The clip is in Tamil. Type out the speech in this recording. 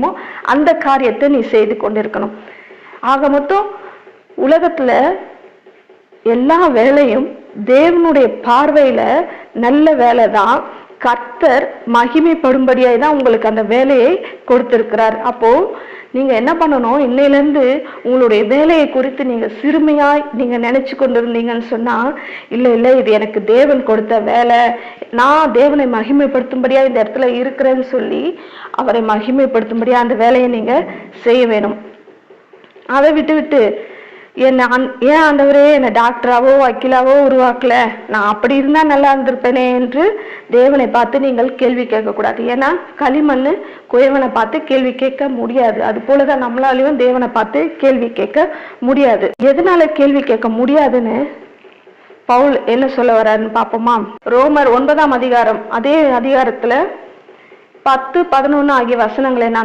வேணுமோ அந்த காரியத்தை நீ செய்து கொண்டிருக்கணும். ஆக மொத்தம் உலகத்துல எல்லா வேலையும் தேவனுடைய பார்வையில நல்ல வேலை தான். கர்த்தர் மகிமைப்படும்படியாய் தான் உங்களுக்கு அந்த வேலையை கொடுத்திருக்கிறார். அப்போ நீங்க என்ன பண்ணணும், இன்னையிலிருந்து உங்களுடைய வேலையை குறித்து நீங்க சிறுமையாய் நீங்க நினைச்சு கொண்டிருந்தீங்கன்னு சொன்னா, இல்ல இது எனக்கு தேவன் கொடுத்த வேலை, நான் தேவனை மகிமைப்படுத்தும்படியா இந்த இடத்துல இருக்கிறேன்னு சொல்லி அவரை மகிமைப்படுத்தும்படியா அந்த வேலையை நீங்க செய்ய வேணும். அதை விட்டு ஏன் ஆண்டவரே என்னை டாக்டராவோ வக்கீலாவோ உருவாக்கல, நான் அப்படி இருந்தா நல்லா இருந்திருப்பேனே என்று தேவனை பார்த்து நீங்கள் கேள்வி கேட்கக்கூடாது. ஏன்னா களிமண் குயவனை பார்த்து கேள்வி கேட்க முடியாது. அது போலதான் நம்மளாலையும் தேவனை பார்த்து கேள்வி கேட்க முடியாது. எதனால கேள்வி கேட்க முடியாதுன்னு பவுல் என்ன சொல்ல வர்றாருன்னு பார்ப்போமா? ரோமர் 9ஆம் அதிகாரம், அதே அதிகாரத்துல 10, 11 ஆகிய வசனங்களை நான்